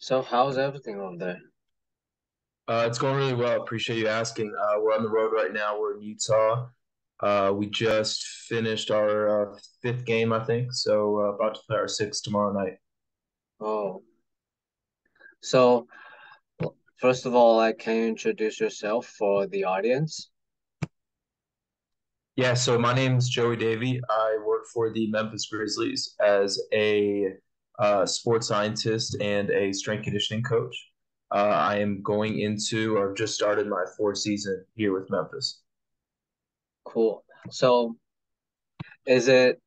So how's everything over there? It's going really well. Appreciate you asking. We're on the road right now. We're in Utah. We just finished our fifth game, I think. So about to play our sixth tomorrow night. Oh, so first of all, can you introduce yourself for the audience? Yeah. So my name's Joey Davey. I work for the Memphis Grizzlies as a sports scientist and a strength conditioning coach. I am going into, or just started my fourth season here with Memphis. Cool. So is it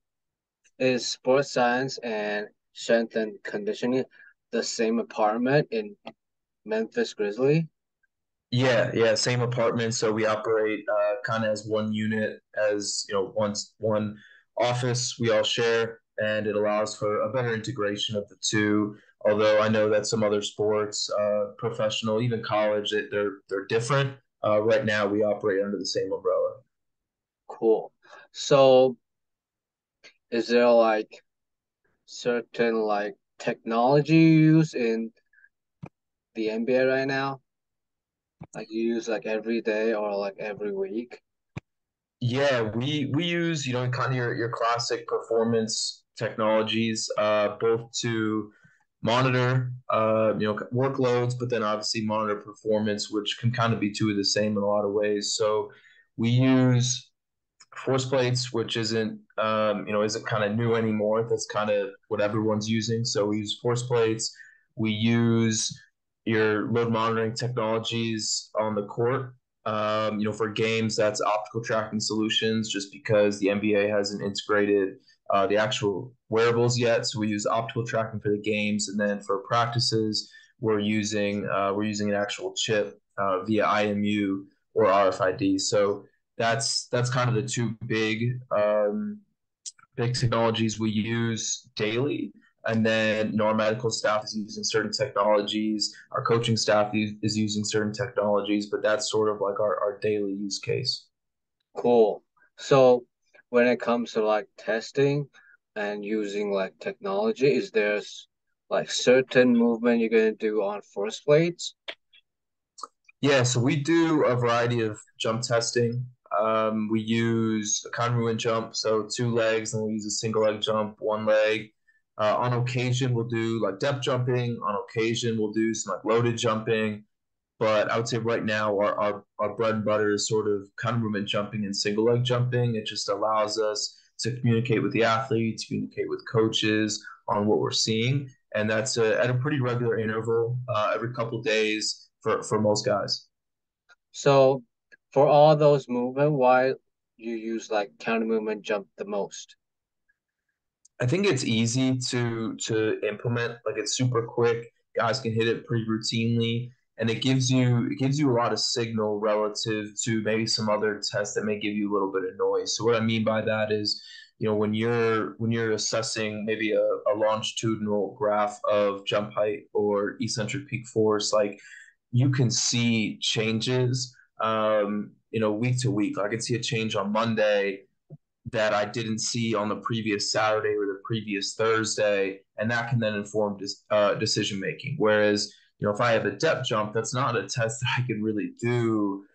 is sports science and strength and conditioning the same apartment in Memphis Grizzly? Yeah, same apartment. So we operate kind of as one unit, as one office we all share, and it allows for a better integration of the two. Although I know that some other sports, professional, even college, they're different. Right now, we operate under the same umbrella. Cool. So is there certain technology you use in the NBA right now? Like you use every day or every week? Yeah, we use kind of your classic performance technologies, both to monitor workloads, but then obviously monitor performance, which can kind of be two of the same in a lot of ways. So we use force plates, which isn't kind of new anymore. That's kind of what everyone's using. So we use force plates. We use your load monitoring technologies on the court. For games, that's optical tracking solutions, just because the NBA hasn't integrated the actual wearables yet. So we use optical tracking for the games, and then for practices, we're using an actual chip via IMU or RFID. So that's kind of the two big technologies we use daily. And then our medical staff is using certain technologies. Our coaching staff is using certain technologies, but that's sort of like our daily use case. Cool. So when it comes to testing and using technology, is there certain movement you're gonna do on force plates? Yeah, so we do a variety of jump testing. We use a congruent jump, so two legs, and we use a single leg jump, one leg. On occasion, we'll do like depth jumping. On occasion, we'll do some like loaded jumping. But I would say right now our bread and butter is sort of congruent jumping and single leg jumping. It just allows us to communicate with the athletes, communicate with coaches on what we're seeing, and that's at a pretty regular interval, every couple of days for most guys. So for all those movement, why you use counter movement jump the most? I think it's easy to implement. Like it's super quick. Guys can hit it pretty routinely, and it gives you a lot of signal relative to maybe some other tests that may give you a little bit of noise. So what I mean by that is, when you're assessing maybe a longitudinal graph of jump height or eccentric peak force, like you can see changes, week to week. I can see a change on Monday that I didn't see on the previous Saturday or the previous Thursday, and that can then inform decision making. Whereas, if I have a depth jump, that's not a test that I can really do,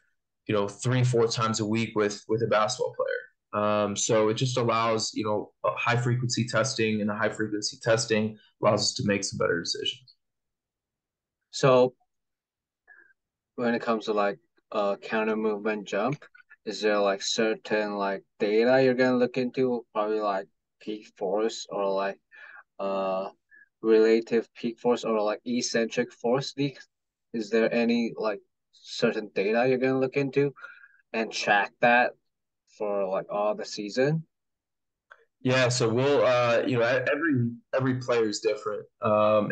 3, 4 times a week with a basketball player. So it just allows, a high frequency testing, and a high frequency testing allows us to make some better decisions. So when it comes to counter movement jump, is there certain data you're gonna look into? Probably peak force or uh relative peak force or eccentric force leak. Is there any certain data you're gonna look into and track that for all the season? Yeah, so we'll every player is different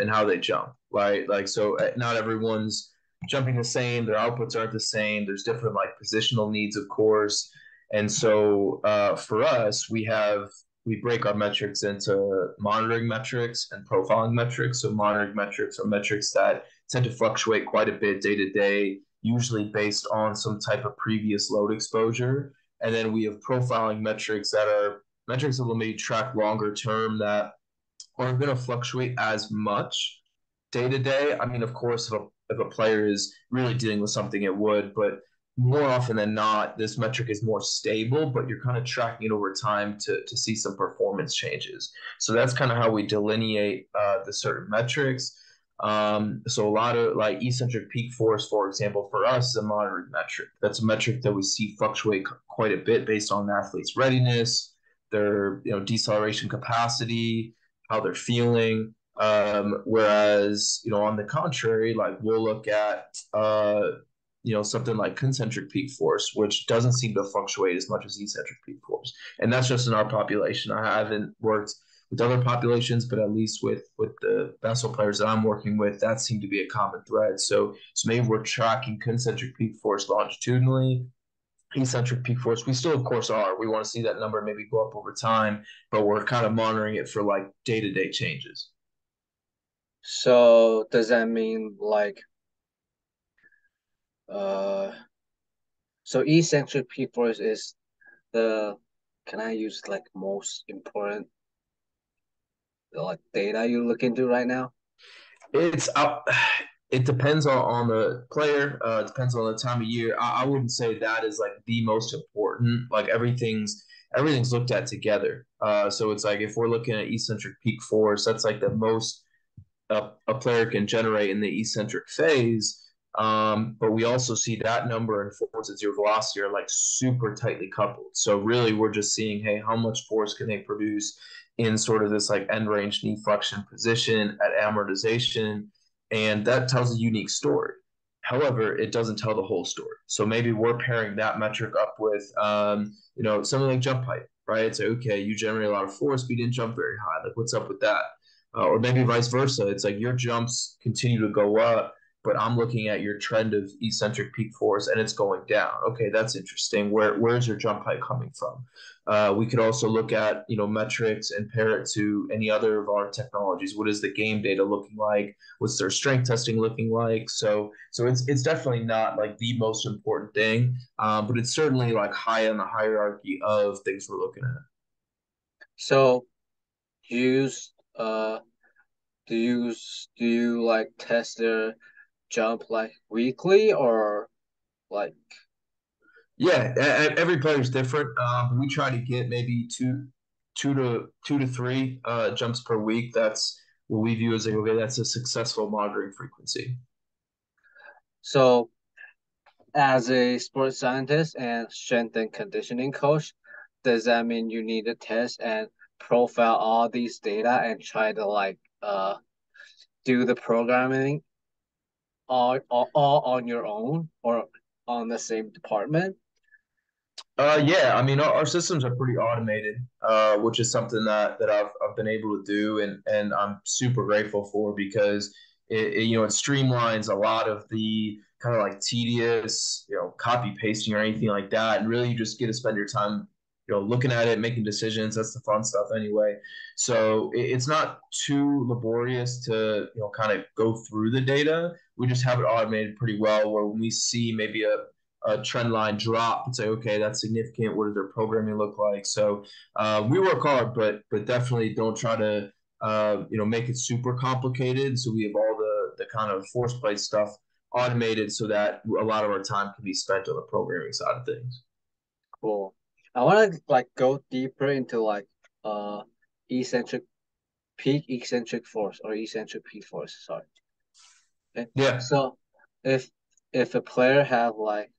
in how they jump, right? Like so not everyone's jumping the same, their outputs aren't the same. There's different like positional needs, of course. And so for us, we break our metrics into monitoring metrics and profiling metrics. So monitoring metrics are metrics that tend to fluctuate quite a bit day to day, usually based on some type of previous load exposure. And then we have profiling metrics that will maybe track longer term that aren't going to fluctuate as much, day to day, I mean, of course, if a player is really dealing with something, it would, but more often than not, this metric is more stable, but you're kind of tracking it over time to see some performance changes. So that's kind of how we delineate the certain metrics. So a lot of like eccentric peak force, for example, for us is a monitoring metric. That's a metric that we see fluctuate quite a bit based on the athlete's readiness, their deceleration capacity, how they're feeling. Whereas on the contrary, like we'll look at something like concentric peak force, which doesn't seem to fluctuate as much as eccentric peak force, and that's just in our population. I haven't worked with other populations, but at least with the vessel players that I'm working with, that seemed to be a common thread. So maybe we're tracking concentric peak force longitudinally. Eccentric peak force, we still of course are. We want to see that number maybe go up over time, but we're kind of monitoring it for like day-to-day changes. So does that mean like so eccentric peak force is the, can I use like most important like data you look into right now? It's it depends on the player. It depends on the time of year. I wouldn't say that is like the most important. Like everything's looked at together. So it's like if we're looking at eccentric peak force, that's like the most a player can generate in the eccentric phase. But we also see that number and force at zero velocity are like super tightly coupled. So really, we're just seeing, hey, how much force can they produce in sort of this like end range knee flexion position at amortization, and that tells a unique story. However, it doesn't tell the whole story. So maybe we're pairing that metric up with, something like jump height, right? It's like, okay, you generate a lot of force, but you didn't jump very high. Like, what's up with that? Or maybe vice versa. It's like your jumps continue to go up, but I'm looking at your trend of eccentric peak force and it's going down. Okay, that's interesting. Where's your jump height coming from? We could also look at metrics and pair it to any other of our technologies. What is the game data looking like? What's their strength testing looking like? So it's definitely not like the most important thing, but it's certainly like high on the hierarchy of things we're looking at. So use do you like test their jump like weekly or like Yeah, every player is different. We try to get maybe two to three jumps per week. That's what we view as like, okay, that's a successful monitoring frequency. so as a sports scientist and strength and conditioning coach, does that mean you need to test and profile all these data and try to like do the programming all on your own or on the same department? Yeah, I mean our systems are pretty automated, which is something that I've been able to do, and I'm super grateful for because it streamlines a lot of the kind of like tedious copy pasting or anything like that, and really you just get to spend your time looking at it, making decisions. That's the fun stuff anyway. So it's not too laborious to kind of go through the data. We just have it automated pretty well, where when we see maybe a trend line drop and say, okay, that's significant. What does their programming look like? So we work hard, but definitely don't try to make it super complicated. So we have all the kind of force plate stuff automated so that a lot of our time can be spent on the programming side of things. Cool. I want to like go deeper into like eccentric eccentric force or eccentric peak force. Sorry. Okay. Yeah. So if a player have like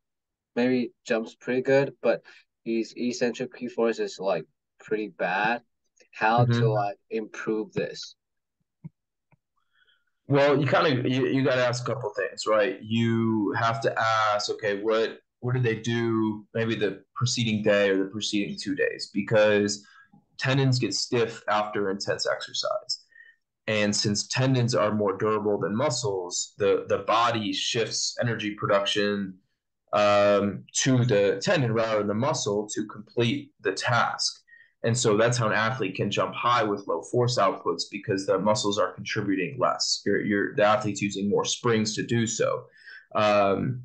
maybe jumps pretty good, but his eccentric peak force is like pretty bad, how to Mm-hmm. like improve this? Well, you got to ask a couple things, right? You have to ask, okay, what did they do maybe the preceding day or the preceding 2 days? Because tendons get stiff after intense exercise. And since tendons are more durable than muscles, the body shifts energy production to the tendon rather than the muscle to complete the task. And so that's how an athlete can jump high with low force outputs because the muscles are contributing less. The athlete's using more springs to do so. Um,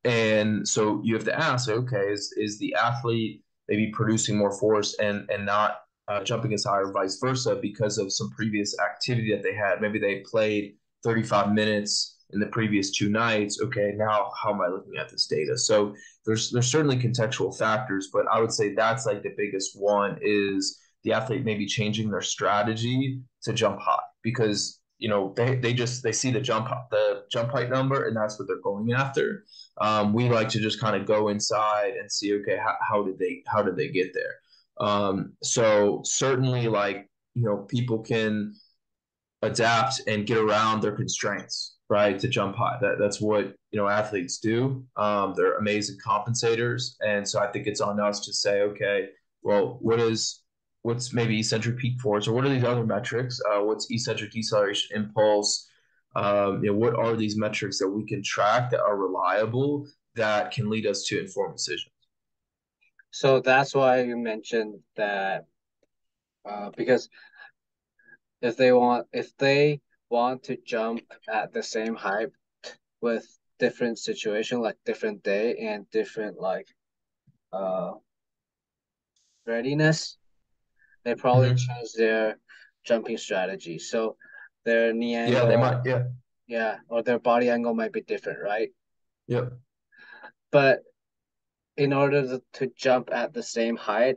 and so you have to ask, okay, is the athlete maybe producing more force and not jumping as high or vice versa because of some previous activity that they had? Maybe they played 35 minutes in the previous 2 nights. Okay, now how am I looking at this data? So there's certainly contextual factors, but I would say that's like the biggest one is the athlete maybe changing their strategy to jump high because they see the jump height number and that's what they're going after. We like to just kind of go inside and see, okay, how did they get there? So certainly like people can adapt and get around their constraints, right, to jump high. That's what athletes do. They're amazing compensators, and so I think it's on us to say, okay, well, what's maybe eccentric peak force, or what are these other metrics? What's eccentric deceleration impulse? What are these metrics that we can track that are reliable that can lead us to informed decisions? So that's why you mentioned that because if they want to jump at the same height with different situation, like different day and different like readiness, they probably change their jumping strategy. So their knee angle, they might, or their body angle might be different, right? Yep. But in order to jump at the same height,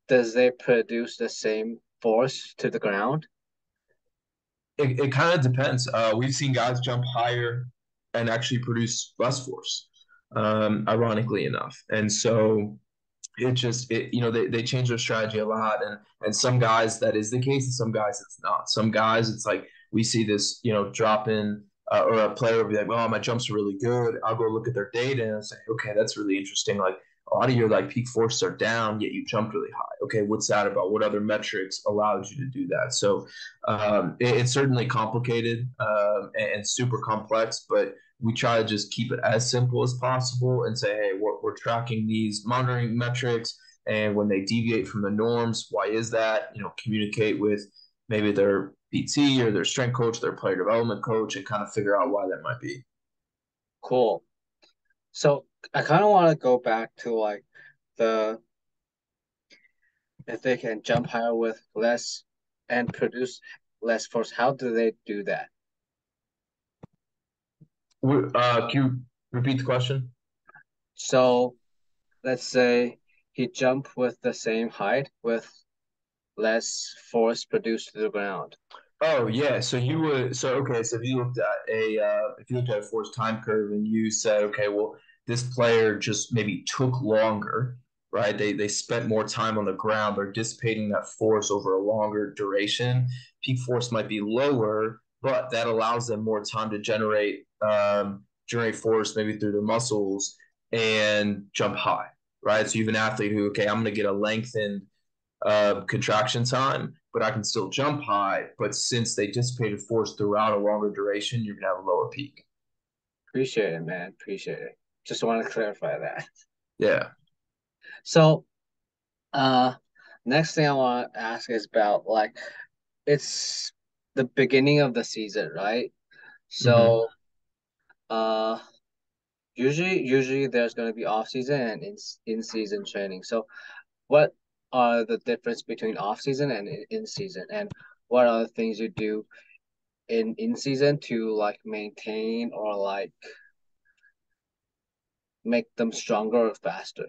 does they produce the same force to the ground? It kind of depends. We've seen guys jump higher and actually produce less force, ironically enough. And so they change their strategy a lot. And some guys that is the case, and some guys it's not. Some guys it's like we see this, drop in or a player will be like, "Oh, my jumps are really good." I'll go look at their data and say, "Okay, that's really interesting." Like a lot of your like peak forces are down, yet you jumped really high. Okay, what's that about? What other metrics allowed you to do that? So it's certainly complicated and super complex, but we try to just keep it as simple as possible and say, hey, we're tracking these monitoring metrics, and when they deviate from the norms, why is that? Communicate with maybe their PT or their strength coach, their player development coach, and kind of figure out why that might be. Cool. So I kind of want to go back to like if they can jump higher with less and produce less force, how do they do that? Can you repeat the question? So let's say he jumped with the same height with less force produced to the ground. Oh yeah, so you would so if you looked at a force time curve and you said, okay, well, this player just maybe took longer, right? They spent more time on the ground, they're dissipating that force over a longer duration. Peak force might be lower, but that allows them more time to generate force maybe through their muscles and jump high, right? So you have an athlete who, okay, I'm gonna get a lengthened contraction time, but I can still jump high. But since they dissipated force throughout a longer duration, you're gonna have a lower peak. Appreciate it, man. Appreciate it. Just want to clarify that. Yeah. So, next thing I want to ask is about like it's the beginning of the season, right? So, usually there's going to be off season and in season training. So, what are the difference between off season and in season, and what are the things you do in season to like maintain or like make them stronger or faster?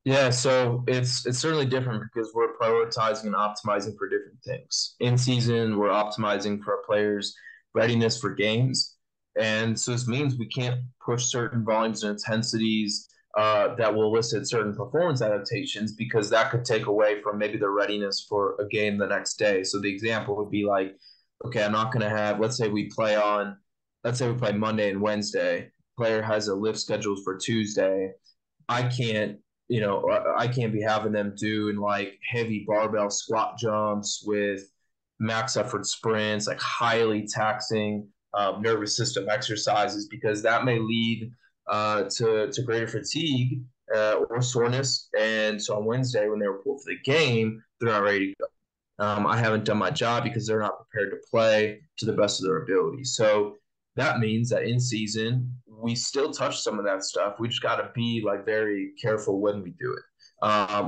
Yeah, so it's certainly different because we're prioritizing and optimizing for different things. In season, we're optimizing for our players' readiness for games, and so this means we can't push certain volumes and intensities that will elicit certain performance adaptations because that could take away from maybe the readiness for a game the next day. So the example would be like, okay, I'm not going to have. Let's say we play Monday and Wednesday. Player has a lift scheduled for Tuesday. I can't I can't be having them doing like heavy barbell squat jumps with max effort sprints, like highly taxing nervous system exercises, because that may lead to greater fatigue or soreness. And so on Wednesday, when they report for the game, they're not ready to go. I haven't done my job because they're not prepared to play to the best of their ability. So that means that in season, we still touch some of that stuff. We just got to be like very careful when we do it.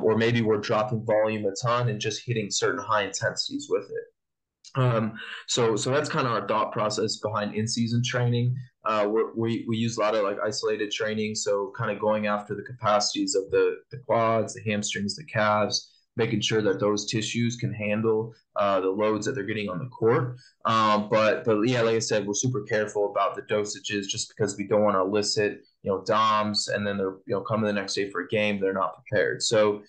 Or maybe we're dropping volume a ton and just hitting certain high intensities with it. So that's kind of our thought process behind in-season training. We use a lot of like isolated training, so kind of going after the capacities of the quads, the hamstrings, the calves, making sure that those tissues can handle the loads that they're getting on the court. But yeah, like I said, we're super careful about the dosages just because we don't want to elicit DOMs, and then they're coming the next day for a game, they're not prepared. So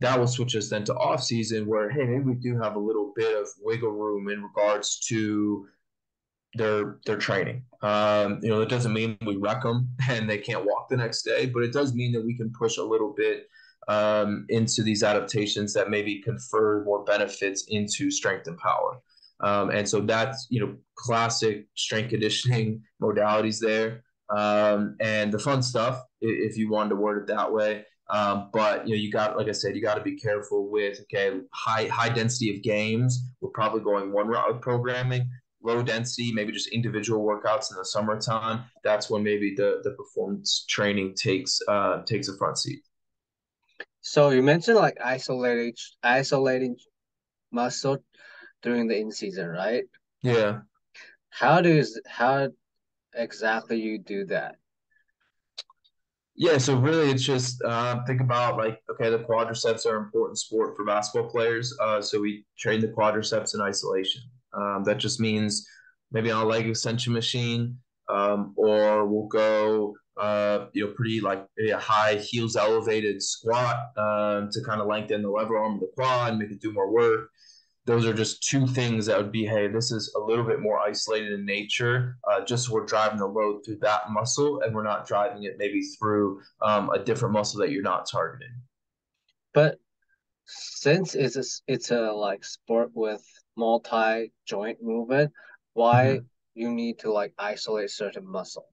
that will switch us then to off season where, hey, maybe we do have a little bit of wiggle room in regards to their training. It doesn't mean we wreck them and they can't walk the next day, but it does mean that we can push a little bit into these adaptations that maybe confer more benefits into strength and power. And so that's classic strength conditioning modalities there, and the fun stuff, if you wanted to word it that way. But you got, like I said, you got to be careful with high density of games. We're probably going one route of programming. Low density, maybe just individual workouts in the summertime. That's when maybe the performance training takes a front seat. So you mentioned like isolating muscle during the in season, right? Yeah. How exactly you do that? Yeah, so really it's just think about like, okay, the quadriceps are an important sport for basketball players. So we train the quadriceps in isolation. That just means maybe on a leg extension machine, or we'll go, pretty like a high heels elevated squat to kind of lengthen the lever arm of the quad and make it do more work. Those are just two things that would be, hey, this is a little bit more isolated in nature, just so we're driving the load through that muscle and we're not driving it maybe through a different muscle that you're not targeting. But since it's a like sport with multi joint movement, why you need to like isolate certain muscle?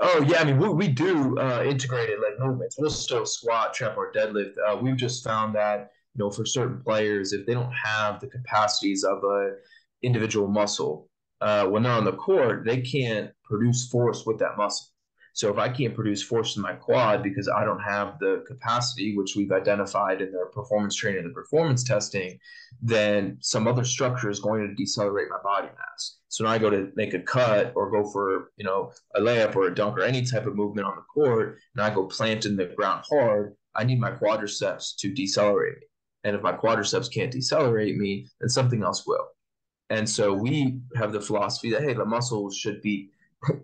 Oh yeah, I mean we do integrated like movements. We'll still squat, trap, or deadlift. We've just found that for certain players, if they don't have the capacities of a individual muscle, when they're on the court, they can't produce force with that muscle. So if I can't produce force in my quad because I don't have the capacity, which we've identified in the performance training and the performance testing, then some other structure is going to decelerate my body mass. So now I go to make a cut or go for, a layup or a dunk or any type of movement on the court, and I go plant in the ground hard, I need my quadriceps to decelerate me. And if my quadriceps can't decelerate me, then something else will. And so we have the philosophy that, hey, the muscles should be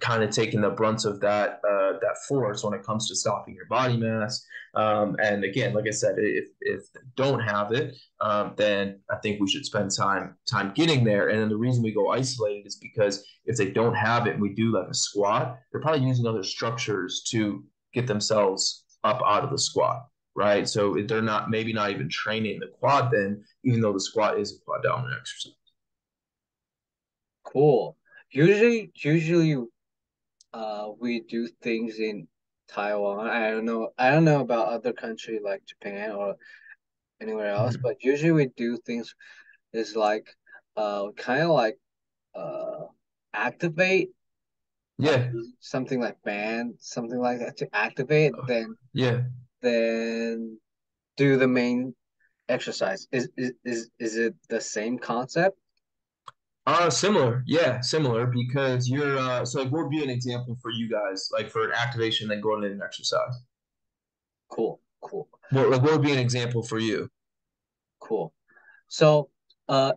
kind of taking the brunt of that force when it comes to stopping your body mass. And again, like I said, if they don't have it, then I think we should spend time getting there. And then the reason we go isolated is because if they don't have it and we do like a squat, they're probably using other structures to get themselves up out of the squat, right? So they're maybe not even training the quad then, even though the squat is a quad dominant exercise. Cool. Usually, we do things in Taiwan. I don't know about other country like Japan or anywhere else, Mm-hmm. but usually we do things is like kind of like uh activate like Yeah. something like band, something like that to activate, Yeah. then do the main exercise. Is it the same concept? Similar, yeah, similar because you're so like what would be an example for you guys, like for an activation then going into an exercise? Cool, cool, What would be an example for you? cool. So,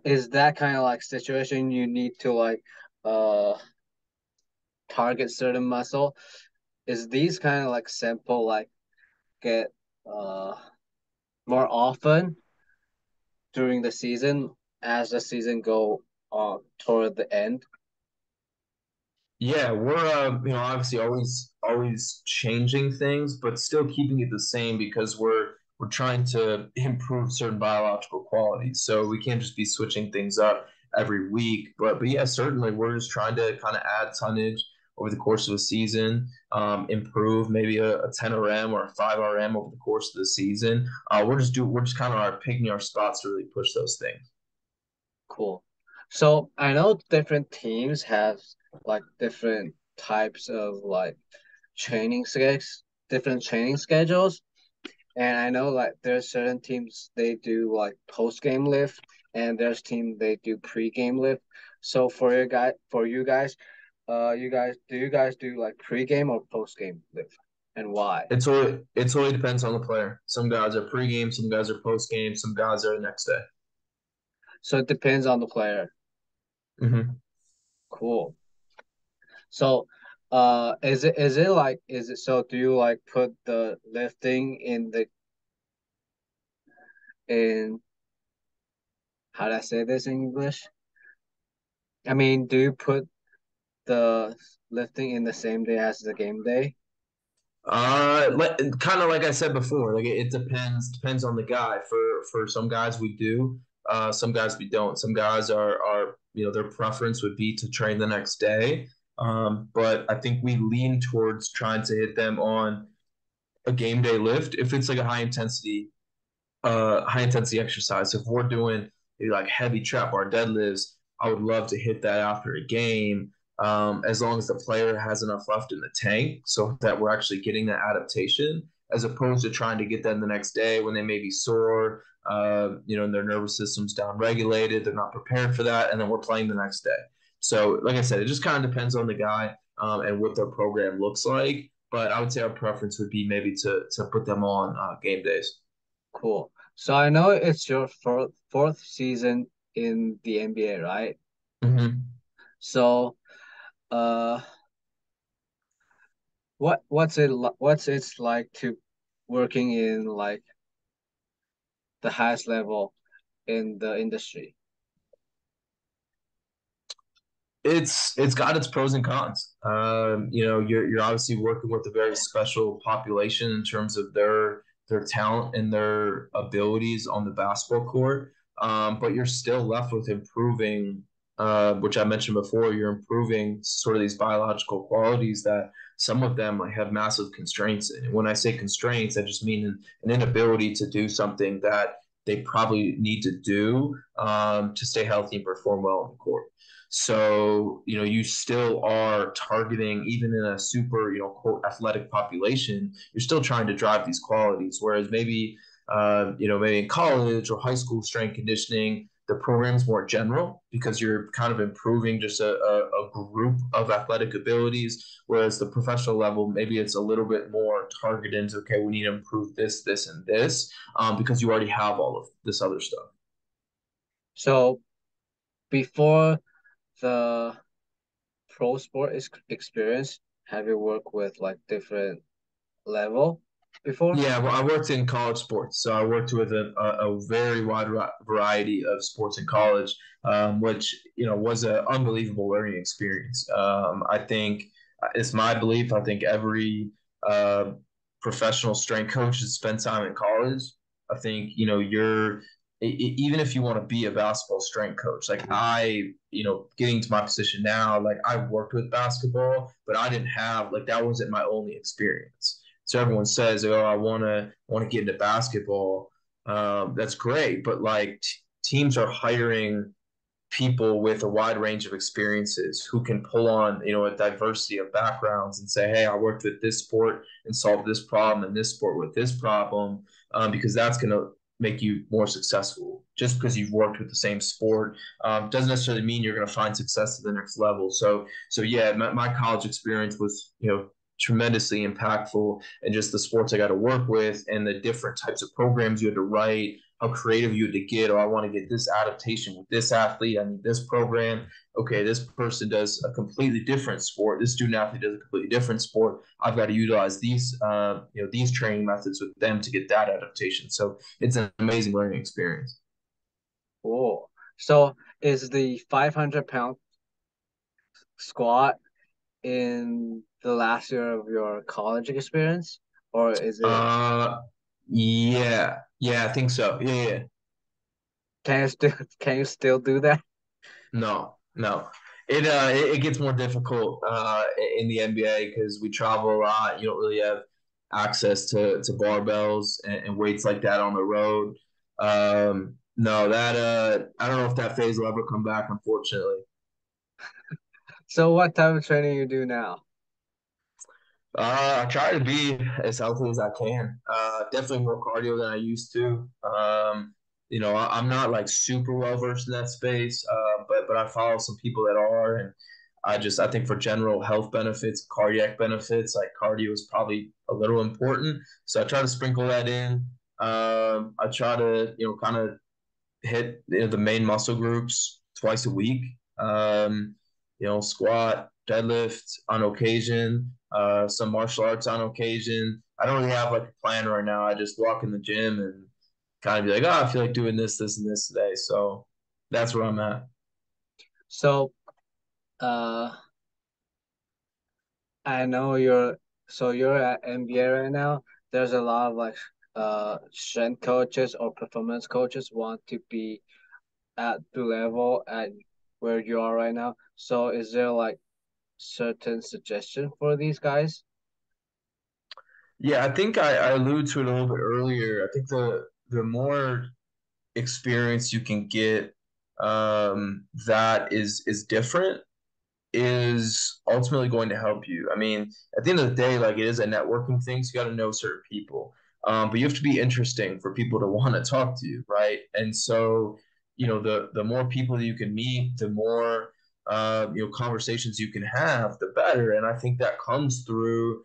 is that kind of like situation you need to like uh target certain muscle? Is these kind of like simple like get uh more often during the season as the season go toward the end? Yeah, we're obviously always changing things, but still keeping it the same because we're trying to improve certain biological qualities. So we can't just be switching things up every week. But yeah, certainly we're just trying to kind of add tonnage over the course of a season, improve maybe a 10 RM or a 5 RM over the course of the season. We're just kind of picking our spots to really push those things. Cool. So I know different teams have like different types of like different training schedules. And I know like there's certain teams they do like post game lift and there's team they do pre-game lift. So for you guys, do you guys do like pre-game or post-game lift, and why? It totally depends on the player. Some guys are pregame, some guys are postgame, some guys are the next day. So it depends on the player. Mm-hmm. Cool. So, is it so? Do you like put the lifting in how do I say this in English? I mean, do you put the lifting in the same day as the game day? Kind of like I said before, like it depends on the guy. For some guys we do, some guys we don't. Some guys are their preference would be to train the next day. But I think we lean towards trying to hit them on a game day lift if it's like a high intensity exercise. If we're doing like heavy trap bar deadlifts, I would love to hit that after a game, as long as the player has enough left in the tank so that we're actually getting that adaptation, as opposed to trying to get them the next day when they may be sore, and their nervous system's down regulated, they're not prepared for that, and then we're playing the next day. So, like I said, it just kind of depends on the guy, and what their program looks like. But I would say our preference would be maybe to put them on game days. Cool. So I know it's your fourth season in the NBA, right? Mm-hmm. So, uh, what's it's like to working in like the highest level in the industry? It's got its pros and cons. You're obviously working with a very special population in terms of their talent and their abilities on the basketball court. But you're still left with improving, which I mentioned before. You're improving sort of these biological qualities that some of them like have massive constraints in. And when I say constraints, I just mean an inability to do something that they probably need to do, to stay healthy and perform well on the court. So, you still are targeting, even in a super, quote, athletic population, you're still trying to drive these qualities. Whereas maybe in college or high school strength conditioning, the program's more general because you're kind of improving just a group of athletic abilities. Whereas the professional level, maybe it's a little bit more targeted into, okay, we need to improve this, this, and this, because you already have all of this other stuff. So before the pro sport experience, have you worked with like different level before? Yeah, well, I worked in college sports, so I worked with a very wide variety of sports in college, which was an unbelievable learning experience. I think it's my belief. I think every uh, professional strength coach should spend time in college. I think even if you want to be a basketball strength coach, like getting to my position now, like I worked with basketball, but I didn't have like that wasn't my only experience. So everyone says, "Oh, I want to get into basketball." That's great, but like teams are hiring people with a wide range of experiences who can pull on a diversity of backgrounds and say, "Hey, I worked with this sport and solved this problem, and this sport with this problem," because that's going to make you more successful. Just because you've worked with the same sport doesn't necessarily mean you're going to find success at the next level. So yeah, my college experience was tremendously impactful, and just the sports I got to work with and the different types of programs you had to write, how creative you had to get. Oh, I want to get this adaptation with this athlete. I need this program. Okay, this person does a completely different sport. This student athlete does a completely different sport. I've got to utilize these training methods with them to get that adaptation. So it's an amazing learning experience. Cool. So is the 500-pound squat in the last year of your college experience, or is it? Uh, yeah, I think so. Yeah. Can you still can you still do that? No, no. It gets more difficult in the NBA because we travel a lot. You don't really have access to barbells and weights like that on the road. No, that I don't know if that phase will ever come back, unfortunately. So what type of training you do now? I try to be as healthy as I can. Definitely more cardio than I used to. I'm not like super well versed in that space, but I follow some people that are, and I think for general health benefits, cardiac benefits, like cardio is probably a little important. So I try to sprinkle that in. I try to kind of hit the main muscle groups twice a week. Squat, deadlift on occasion, some martial arts on occasion. I don't really have like a plan right now. I just walk in the gym and kind of be like, I feel like doing this, this, and this today. So that's where I'm at. So, I know you're at NBA right now. There's a lot of like strength coaches or performance coaches want to be at the level at where you are right now. So is there like certain suggestion for these guys? Yeah, I think I alluded to it a little bit earlier. I think the more experience you can get that is different is ultimately going to help you. I mean, at the end of the day, like it is a networking thing, so you got to know certain people. But you have to be interesting for people to want to talk to you, right? And so, the more people you can meet, the more conversations you can have, the better. And I think that comes through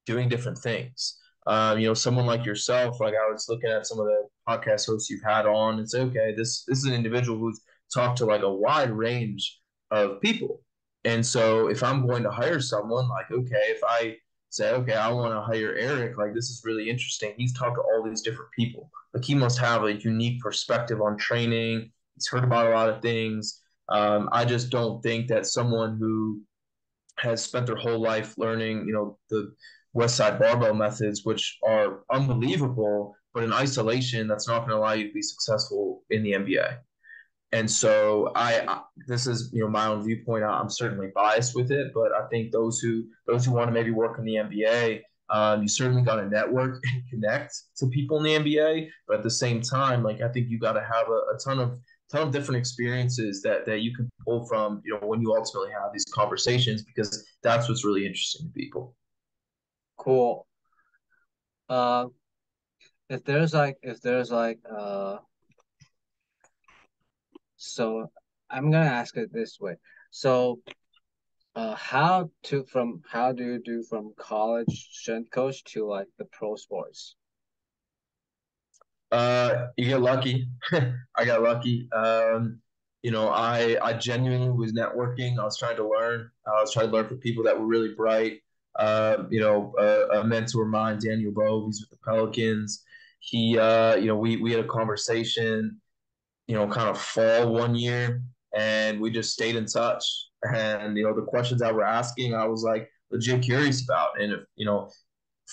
doing different things. Someone like yourself, like I was looking at some of the podcast hosts you've had on, and say, okay, this is an individual who's talked to like a wide range of people. And so if I'm going to hire someone, like, okay, if I say, okay, I want to hire Eric, like this is really interesting. He's talked to all these different people. Like he must have a unique perspective on training. He's heard about a lot of things. I just don't think that someone who has spent their whole life learning, the West Side barbell methods, which are unbelievable, but in isolation, that's not going to allow you to be successful in the NBA. And so this is my own viewpoint. I'm certainly biased with it, but I think those who want to maybe work in the NBA, you certainly got to network and connect to people in the NBA. But at the same time, like I think you got to have a ton of different experiences that you can pull from, when you ultimately have these conversations, because that's what's really interesting to people. Cool. If there's like so I'm gonna ask it this way. So how do you do from college strength coach to like the pro sports? You get lucky. I got lucky. I genuinely was networking. I was trying to learn. I was trying to learn from people that were really bright. A mentor of mine, Daniel Bove, he's with the Pelicans. He, we had a conversation, kind of fall one year, and we just stayed in touch. And the questions I were asking, I was like legit curious about. And if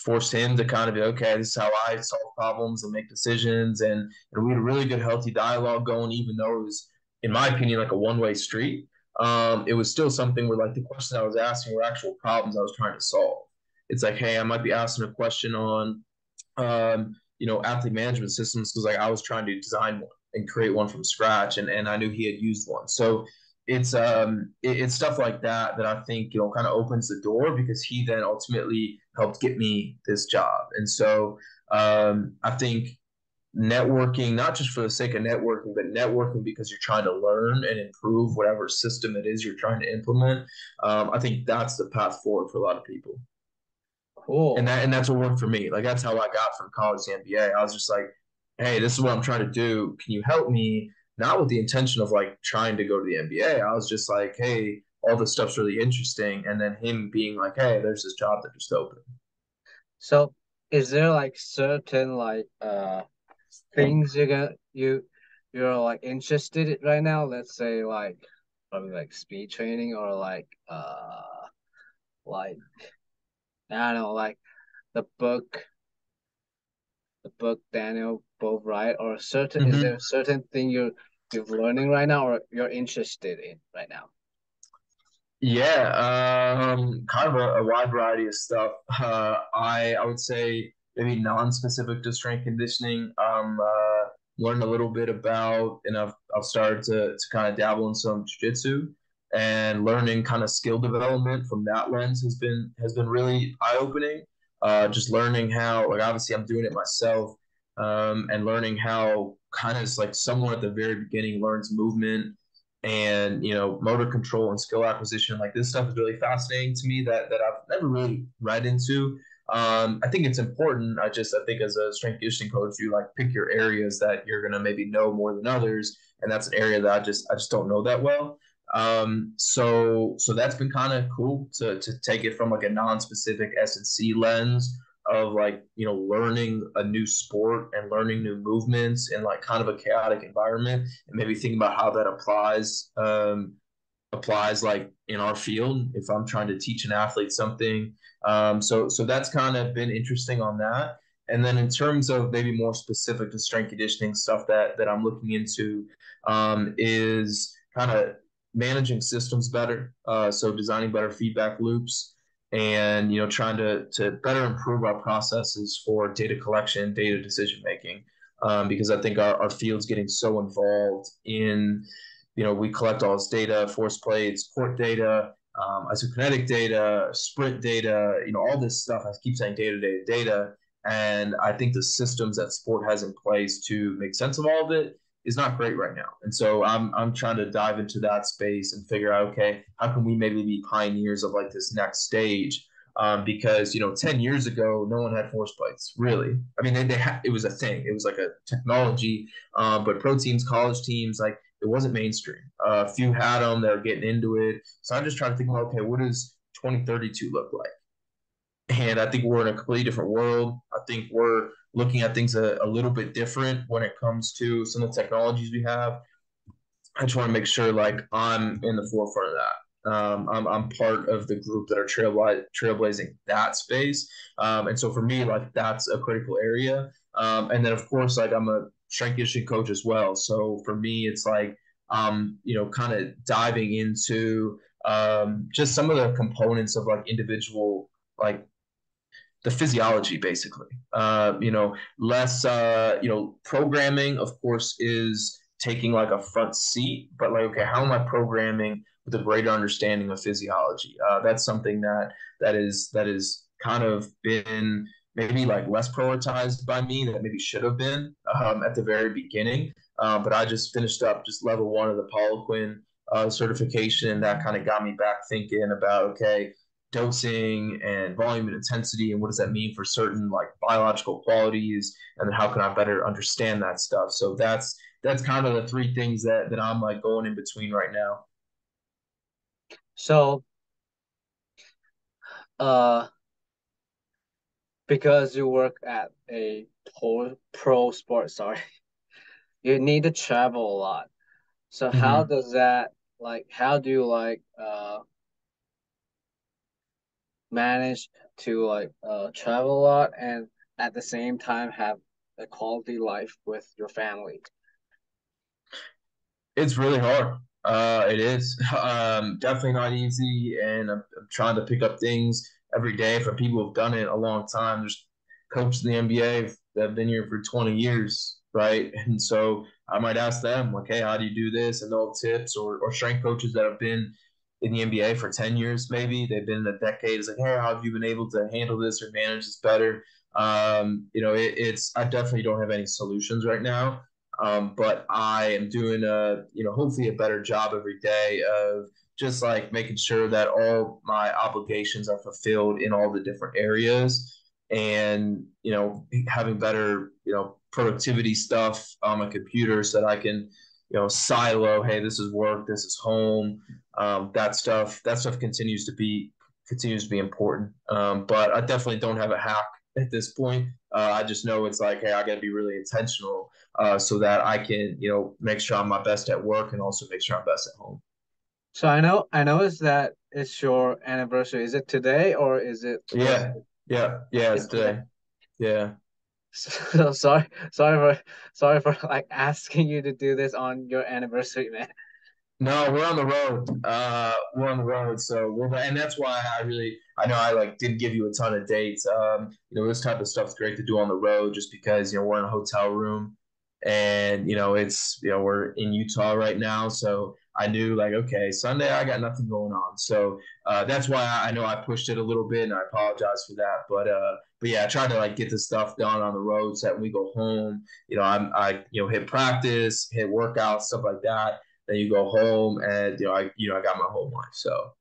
forced him to kind of be, okay, this is how I solve problems and make decisions. And we had a really good, healthy dialogue going, even though it was, in my opinion, like a one-way street. It was still something where like the questions I was asking were actual problems I was trying to solve. It's like, hey, I might be asking a question on, athlete management systems, because like I was trying to design one and create one from scratch, and I knew he had used one. So it's stuff like that I think kind of opens the door, because he then ultimately helped get me this job. And so I think networking, not just for the sake of networking, but networking because you're trying to learn and improve whatever system it is you're trying to implement. I think that's the path forward for a lot of people. Cool. And that's what worked for me. Like that's how I got from college to NBA. I was just like, hey, this is what I'm trying to do. Can you help me? Not with the intention of like trying to go to the NBA. I was just like, hey, all this stuff's really interesting. And then him being like, hey, there's this job that just opened. So is there like certain like things you're like interested in right now? Let's say like probably like speed training or like I don't know, like the book Daniel both right, or certain is there a certain thing you're learning right now or you're interested in right now? Yeah, kind of a wide variety of stuff. I would say maybe non-specific to strength conditioning. Learned a little bit about, and I've started to kind of dabble in some jiu-jitsu, and learning kind of skill development from that lens has been really eye-opening. Just learning how, like obviously I'm doing it myself. and learning how kind of like someone at the very beginning learns movement and motor control and skill acquisition. Like this stuff is really fascinating to me that I've never really read into. I think it's important. I think as a strength conditioning coach, you like pick your areas that you're gonna maybe know more than others, and that's an area that I just don't know that well. So that's been kind of cool to take it from like a non-specific S&C lens of like learning a new sport and learning new movements in like kind of a chaotic environment, and maybe thinking about how that applies like in our field if I'm trying to teach an athlete something. So that's kind of been interesting on that. And then in terms of maybe more specific to strength conditioning stuff that I'm looking into, is kind of managing systems better. So designing better feedback loops, and trying to better improve our processes for data collection, data decision making, because I think our field's getting so involved in we collect all this data, force plates, court data, isokinetic data, sprint data, all this stuff. I keep saying data. And I think the systems that sport has in place to make sense of all of it is not great right now. And so I'm trying to dive into that space and figure out, okay, how can we maybe be pioneers of like this next stage? Because 10 years ago, no one had force plates, really. I mean, it was a thing. It was like a technology, but pro teams, college teams, like it wasn't mainstream. A few had them that were getting into it. So I'm just trying to think about, okay, what does 2032 look like? And I think we're in a completely different world. I think we're looking at things a little bit different when it comes to some of the technologies we have. I just want to make sure like I'm in the forefront of that. I'm part of the group that are trailblazing that space. And so for me, like that's a critical area. And then of course, like I'm a strength conditioning coach as well. So for me, it's like, kind of diving into just some of the components of like individual, like the physiology basically. Less, programming of course is taking like a front seat, but like, okay, how am I programming with a greater understanding of physiology? That's something that is kind of been maybe like less prioritized by me that maybe should have been at the very beginning. But I just finished up just level 1 of the Poliquin certification. That kind of got me back thinking about, okay, dosing and volume and intensity, and what does that mean for certain like biological qualities, and then how can I better understand that stuff. So that's kind of the 3 things that I'm like going in between right now. So because you work at a pro sport, sorry, you need to travel a lot. So how Mm-hmm. does that how do you manage to travel a lot and at the same time have a quality life with your family? It's really hard. It is definitely not easy, and I'm trying to pick up things every day from people who've done it a long time. There's coaches in the NBA that have been here for 20 years, right? And so I might ask them, like, hey, how do you do this? And they'll tips, or strength coaches that have been in the NBA for 10 years, maybe they've been in a decade. It's like, hey, how have you been able to handle this or manage this better? It's I definitely don't have any solutions right now. But I am doing hopefully a better job every day of just like making sure that all my obligations are fulfilled in all the different areas, and having better productivity stuff on my computer so that I can silo, hey, this is work, this is home. That stuff continues to be important. But I definitely don't have a hack at this point. I just know it's like, hey, I got to be really intentional, so that I can, make sure I'm my best at work and also make sure I'm best at home. So I know is that it's your anniversary. Is it today or is it was Yeah, yeah, it's it's today? today. Yeah. So sorry for like asking you to do this on your anniversary, man. No, we're on the road. We're on the road, so and that's why I know I like did give you a ton of dates. This type of stuff's great to do on the road, just because we're in a hotel room, and it's we're in Utah right now, so I knew like, okay, Sunday I got nothing going on. So that's why I know I pushed it a little bit, and I apologize for that. But yeah, I tried to like get the stuff done on the road so that when we go home, I hit practice, hit workouts, stuff like that. Then you go home, and I got my home life. So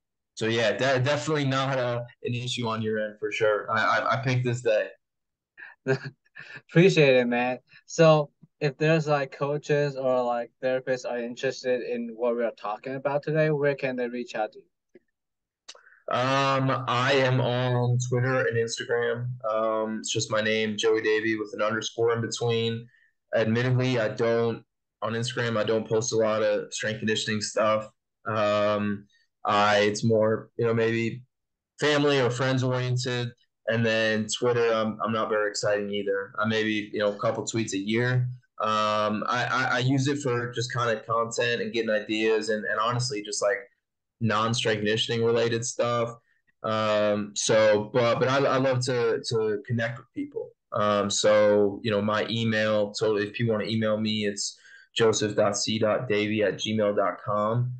yeah, definitely not an issue on your end for sure. I picked this day. Appreciate it, man. So if there's like coaches or like therapists are interested in what we're talking about today, where can they reach out to you? I am on Twitter and Instagram. It's just my name, Joey Davey, with an underscore in between. Admittedly, I don't on Instagram. I don't post a lot of strength conditioning stuff. It's more maybe family or friends oriented. And then Twitter, I'm not very exciting either. I maybe a couple tweets a year. I use it for just kind of content and getting ideas and honestly just like non-strength conditioning related stuff. But I love to connect with people. So my email. So if you want to email me, it's joseph.c.davey@gmail.com.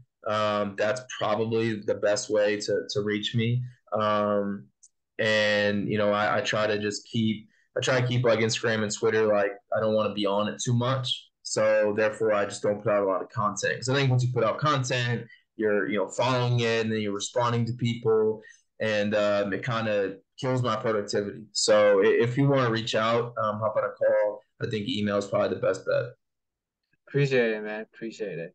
That's probably the best way to reach me. And I try to keep like Instagram and Twitter, like I don't want to be on it too much. So therefore I just don't put out a lot of content. Because I think once you put out content, you're following it and then you're responding to people, and it kind of kills my productivity. So if you want to reach out, hop on a call. I think email is probably the best bet. Appreciate it, man. Appreciate it.